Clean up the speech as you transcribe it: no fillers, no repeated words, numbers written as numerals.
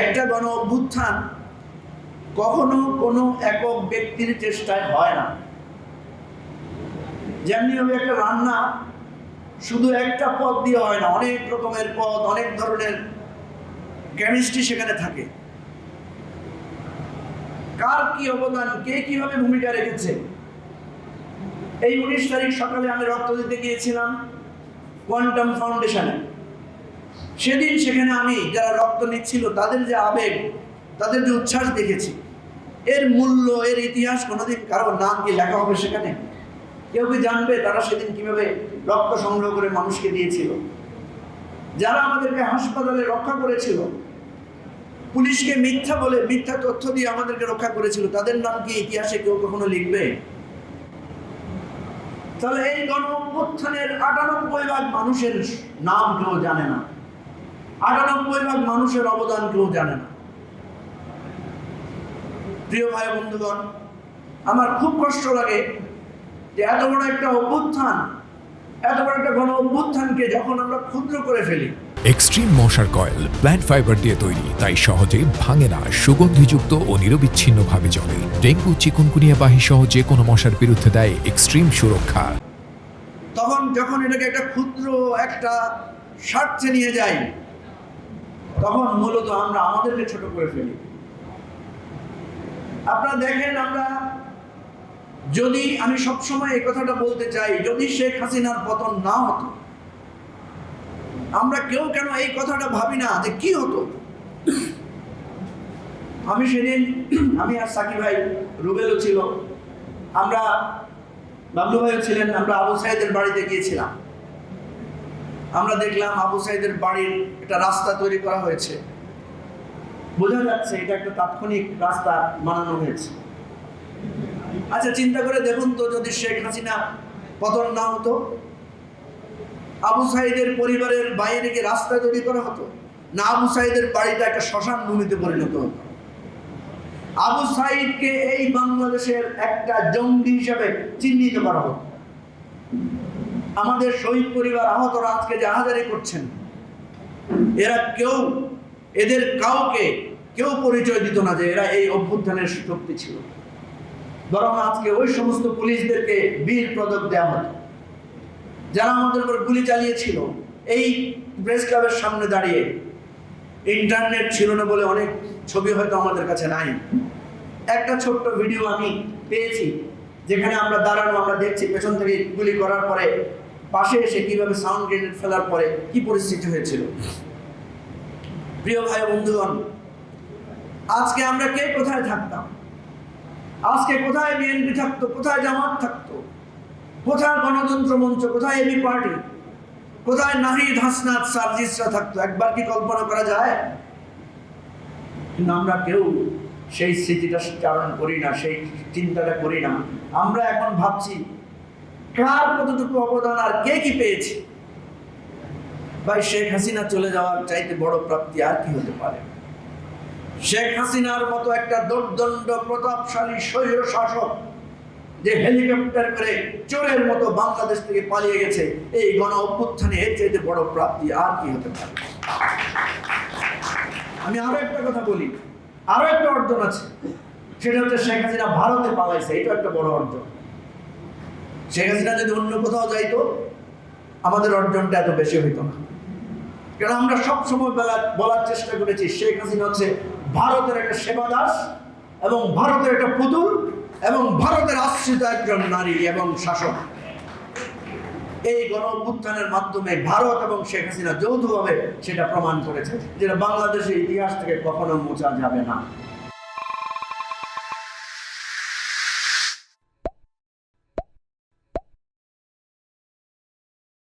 একটা গণ অভ্যুত্থান কখনো কোনো একক ব্যক্তির চেষ্টায় হয় না। যেমনিভাবে একটা রান্না শুধু একটা পদ দিয়ে হয় না, অনেক রকমের পদ, অনেক ধরনের কেমিস্ট্রি সেখানে থাকে। কার কি অবদান, কে কিভাবে ভূমিকা রেখেছে। এই 19 তারিখ সকালে আমি রক্ত দিতে গিয়েছিলাম কোয়ান্টাম ফাউন্ডেশনে। সেদিন সেখানে আমি যারা রক্ত নিচ্ছিল তাদের যে আবেগ, তাদের যে উচ্ছ্বাস দেখেছি, এর মূল্য, এর ইতিহাস কোনোদিন কারোর নাম কি লেখা হবে সেখানে? কেউ কি জানবে তারা সেদিন কিভাবে রক্ত সংগ্রহ করে মানুষকে দিয়েছিল? যারা আমাদেরকে হাসপাতালে রক্ষা করেছিল, পুলিশকে মিথ্যা বলে, মিথ্যা তথ্য দিয়ে আমাদেরকে রক্ষা করেছিল, তাদের নাম কি ইতিহাসে কেউ কখনো লিখবে? তাহলে এই গণ অভ্যুত্থানের 98% মানুষের নাম কেউ জানে না, 98% মানুষের অবদান কেউ জানে না। প্রিয় ভাই বন্ধুগণ, আমার খুব কষ্ট লাগে যে এত বড় একটা অভ্যুত্থান, এত বড় একটা গণ অভ্যুত্থানকে যখন আমরা ক্ষুদ্র করে ফেলি। এক্সট্রিম মশার কয়েল প্ল্যান্ট ফাইবার দিয়ে তৈরি, তাই সহজে ভাঙে না, সুগন্ধিযুক্ত ও নিরবিচ্ছিন্নভাবে জ্বলে। ডেঙ্গু, চিকুনগুনিয়া বাহি সহ যে কোনো মশার বিরুদ্ধে দেয় এক্সট্রিম সুরক্ষা। তখন যখন এটাকে একটা ক্ষুদ্র একটা স্বার্থে নিয়ে যাই, তখন মূলত আমরা আমাদেরকে ছোট করে ফেলি। আপনারা দেখেন, আমরা যদি, আমি সবসময় এই কথাটা বলতে চাই, যদি শেখ হাসিনার পতন না হতো, আমরা কেউ কেন এই কথাটা ভাবি না যে কি হতো। আমি সেদিন, আমি আর সাকিব ভাই, রুবেলও ছিল, আমরা, বাবলু ভাইও ছিলেন, আমরা আবু সাইদের বাড়িতে গিয়েছিলাম। আমরা দেখলাম আবু সাইদের বাড়ির একটা রাস্তা তৈরি করা হয়েছে, বোঝা যাচ্ছে এটা একটা তাৎক্ষণিক রাস্তা বানানো হয়েছে। আচ্ছা, চিন্তা করে দেখুন তো, যদি শেখ হাসিনা পতন না হতো, আবু সাইদের পরিবারের বাইরে কি রাস্তা তৈরি করা হতো না? আবু সাইদের বাড়িটা একটা শ্মশান ভূমিতে পরিণত হতো। আবু সাইদকে এই বাংলাদেশের একটা জঙ্গি হিসেবে চিহ্নিত করা হতো। আমাদের শহীদ পরিবার, আহতরা আজকে যে আহাজারি করছেন, এরা কেউ, এদের কাউকে কেউ পরিচয় দিত না যে এরা এই অভ্যুত্থানের শক্তি ছিল। বরং আজকে ওই সমস্ত পুলিশদেরকে বীর পদক দেওয়া হতো যারা আমাদের উপর গুলি চালিয়েছিল। এই প্রেস ক্লাবের সামনে দাঁড়িয়ে, ইন্টারনেট ছিল না বলে অনেক ছবি হয়তো আমাদের কাছে নাই, একটা ছোট্ট ভিডিও আমি পেয়েছি যেখানে আমরা দাঁড়ানো, আমরা দেখছি পেছন থেকে গুলি করার পরে পাশে এসে কিভাবে সাউন্ড গ্রেনেড ফেলার পরে কি পরিস্থিতি হয়েছিল। প্রিয় ভাই বন্ধুগণ, আজকে আমরা কে কোথায় থাকতাম? আজকে কোথায় বিএনপি থাকতো, কোথায় জামাত থাকতো, কোথায় গণতন্ত্র মঞ্চ, কোথায় এবি পার্টি, কোথায় নাহিদ, হাসনাত, সার্জিসরা থাকতো? একবার কি কল্পনা করা যায়? কিন্তু আমরা কেউ সেই স্মৃতিটা চারণ করি না, সেই চিন্তাটা করি না। আমরা এখন ভাবছি কার কতটুকু অবদান আর কে কি পেয়েছে। ভাই, শেখ হাসিনা চলে যাওয়ার চাইতে বড় প্রাপ্তি আর কি হতে পারে? শেখ হাসিনার মতো একটা দুর্দণ্ড প্রতাপশালী স্বৈর শাসক যে হেলিকপ্টার করে চোরের মতো বাংলাদেশ থেকে পালিয়ে গেছে, এই গণ অভ্যুত্থানে এর চাইতে বড় প্রাপ্তি আর কি হতে পারে? আমি আরো একটা কথা বলি, আরো একটা অর্জন আছে, সেটা হচ্ছে শেখ হাসিনা ভারতে পালাইছে। এটা একটা বড় অর্জন। শেখ হাসিনা যদি অন্য কোথাও যাইতো, আমাদের অর্জনটা এত বেশি হইতো না। কারণ আমরা সবসময় বলার চেষ্টা করেছি শেখ হাসিনা হচ্ছে ভারতের একটা সেবাদাস এবং ভারতের একটা পুতুল এবং ভারতের আশ্রিত একজন নারী এবং শাসক। এই গণ অভ্যুত্থানের মাধ্যমে ভারত এবং শেখ হাসিনা যৌথভাবে সেটা প্রমাণ করেছে, যেটা বাংলাদেশের ইতিহাস থেকে কখনো মোছা যাবে না।